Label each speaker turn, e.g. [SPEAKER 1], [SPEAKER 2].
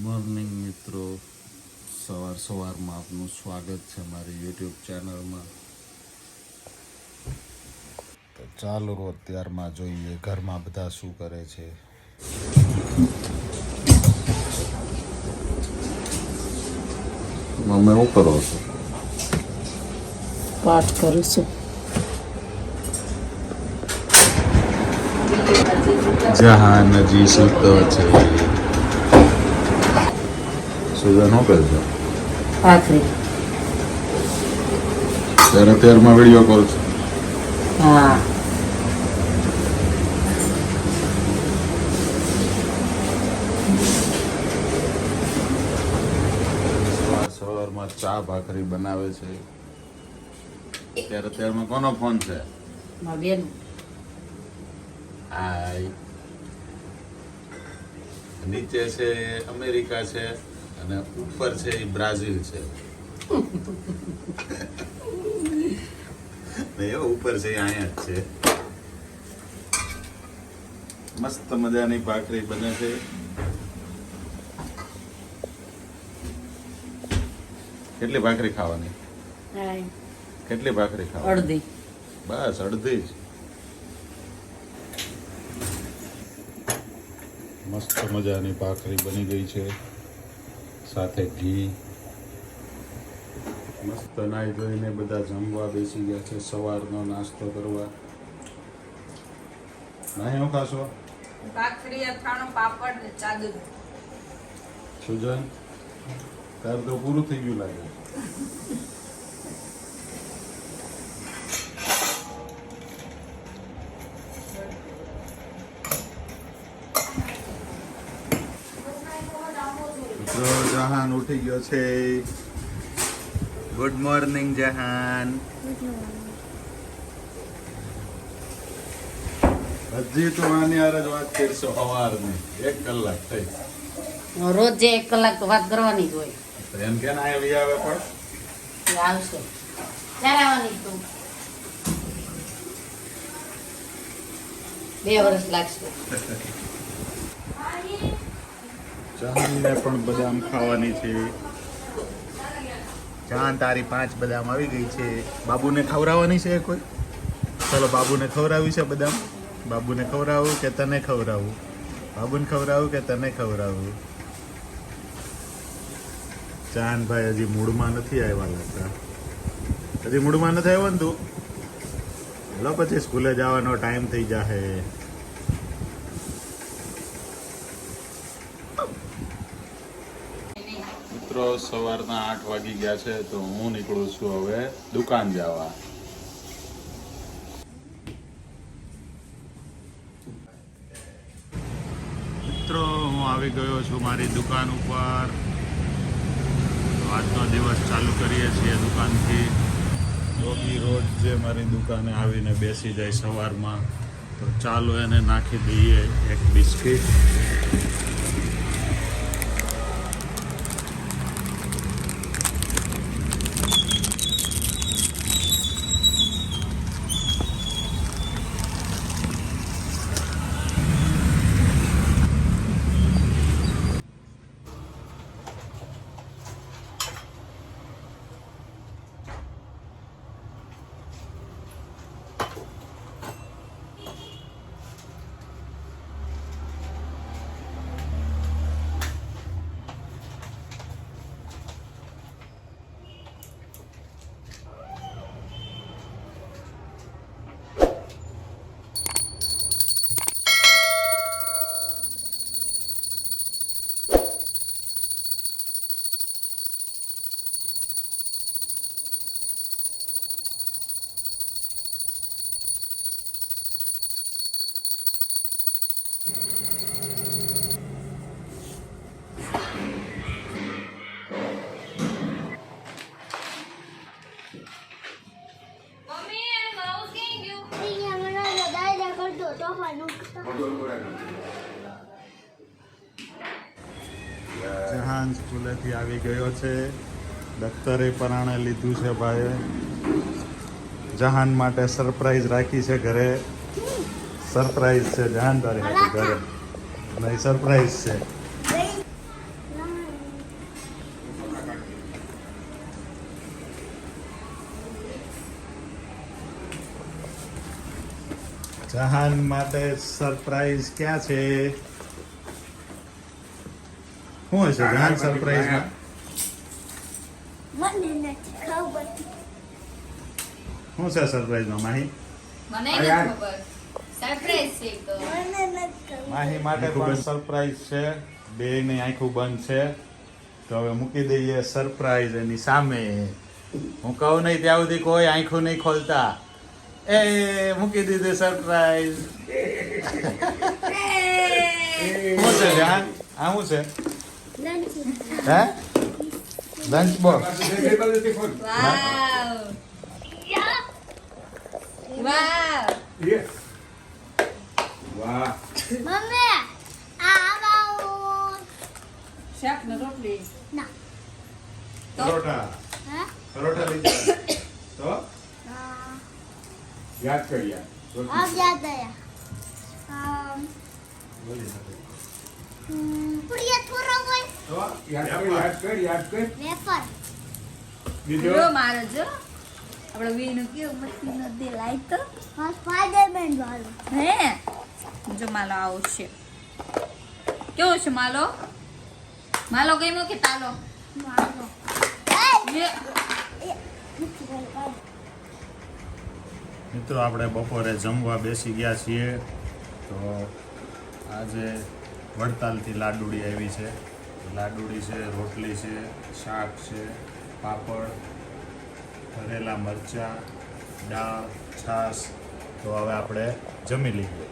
[SPEAKER 1] Morning મિત્રો, સવારમાં આપનું સ્વાગત છે મારી યુટ્યુબ ચેનલમાં. તો ચાલો અત્યારમાં જોઈએ ઘરમાં બધા શું કરે છે. મમ્મી શું કરો છો?
[SPEAKER 2] પાઠ કરું છું.
[SPEAKER 1] જહાનજી સૂતો છે. સુજન શું કરજો?
[SPEAKER 2] ભાખરી.
[SPEAKER 1] અત્યારમાં વિડીયો કોલ છે.
[SPEAKER 2] હા.
[SPEAKER 1] સવારમાં ચા ભાખરી બનાવે છે. અત્યારમાં કોનો ફોન છે?
[SPEAKER 2] મારી બેન.
[SPEAKER 1] હાય. નીચે છે અમેરિકા છે અને ઉપર છે એ બ્રાઝિલ છે. ઉપર છે એ અહીંયા જ છે. મસ્ત મજાની ભાખરી બને છે. કેટલી ભાખરી ખાવાની? કેટલી ભાખરી ખાવાની?
[SPEAKER 2] અડધી.
[SPEAKER 1] બસ અડધી જ. મસ્ત મજાની ભાખરી બની ગઈ છે, સાથે ઘી. મસ્ત નાઈ ધોઈને બધા જમવા બેસી ગયા છે, સવારનો નાસ્તો કરવા. નાઈ શું ખાશો?
[SPEAKER 3] ભાખરી, અથાણું, પાપડ ને ચાદુ.
[SPEAKER 1] સુજન, તાર તો પૂરું થઈ ગયું લાગે. જહાન ઉઠી ગયો છે. Good morning Jahan. હજી તો આની હારે જ વાત કરશો સવારની 1 કલાક થઈ.
[SPEAKER 2] રોજ જે 1 કલાક તો વાત કરવાની જ હોય.
[SPEAKER 1] તો એમ કે ના આવી આવે પણ
[SPEAKER 2] એ આવશે. ક્યારે આવવાની તું? 2 વર્ષ લાગશે.
[SPEAKER 1] જહાનને પણ બદામ ખાવાની છે. જહાન, તારી 5 બદામ આવી ગઈ છે. બાબુને ખવડાવવાની છે કોઈ? ચાલો બાબુને ખવડાવી છે બદામ. બાબુને ખવડાવું કે તને ખવડાવું? બાબુને ખવડાવું કે તને ખવડાવું? જહાનભાઈ હજી મૂડમાં નથી આવ્યા લાગતા. હજી મૂડમાં નથી આવ્યો ને તું? લો પછી સ્કૂલે જવાનો ટાઈમ થઈ જાહે. મિત્રો, સવારના 8 વાગી ગયા છે તો હું નીકળું છું હવે દુકાન જવા. મિત્રો, હું આવી ગયો છું મારી દુકાન ઉપર. આજનો દિવસ ચાલુ કરીએ છીએ દુકાનથી. યોગી રોજ જે મારી દુકાને આવીને બેસી જાય સવારમાં, તો ચાલો એને નાખી દઈએ એક બિસ્કિટ. જહાન સ્કૂલેથી આવી ગયો છે. દફતરે પરાણે લીધું છે ભાઈએ. જહાન માટે સરપ્રાઈઝ રાખી છે ઘરે. સરપ્રાઈઝ છે જહાન તારી ઘરે. નહીં સરપ્રાઈઝ છે. જહાન માટે સરપ્રાઈઝ ક્યાં છે? શું હશે જહાન સરપ્રાઈઝમાં?
[SPEAKER 4] મને નથી ખબર.
[SPEAKER 1] શું છે સરપ્રાઈઝમાં માહી?
[SPEAKER 3] મને નથી ખબર સરપ્રાઈઝ છે તો
[SPEAKER 4] મને નથી ખબર.
[SPEAKER 1] માહી માટે પણ સરપ્રાઈઝ છે. બેયની આંખો બંધ છે તો હવે મૂકી દઈએ સરપ્રાઈઝ એની સામે. હું કહું નહીં ત્યાં સુધી કોઈ આંખો નહીં ખોલતા. એ મૂકી દીધી સરપ્રાઈઝ. શું છે જહાન? આ શું છે?
[SPEAKER 4] નથી.
[SPEAKER 1] હે લંચ બોક્સ.
[SPEAKER 3] વાવ વાવ
[SPEAKER 4] મમ્મી આ આવા
[SPEAKER 3] શાક ને રોટલી
[SPEAKER 4] ના
[SPEAKER 1] પરોઠા
[SPEAKER 4] હે
[SPEAKER 1] પરોઠા લીધા તો
[SPEAKER 5] યાદ કરી યાદ.
[SPEAKER 4] આ યાદ આયા પુડિયા થોરો હોય
[SPEAKER 1] તો
[SPEAKER 5] યાદ કર
[SPEAKER 4] વેફર
[SPEAKER 1] બીજો
[SPEAKER 3] જો મારો જો આપણે વીનું કેવું મસ્તી નો દે લાઈ તો
[SPEAKER 4] હા સ્પાઈડરમેન વાળો
[SPEAKER 3] હે જો માલો આવો છે કેવો છે માલો માલો ગમ્યો કે તાલો
[SPEAKER 4] મારો
[SPEAKER 3] યે.
[SPEAKER 1] મિત્રો આપણે બપોરે જમવા બેસી ગયા છીએ તો આજે વડતાલથી લાડુડી આવી છે. લાડુડી છે, રોટલી છે, શાક છે, પાપડ, ભરેલા મરચાં, દાળ, છાશ. તો હવે આપણે જમી લઈએ.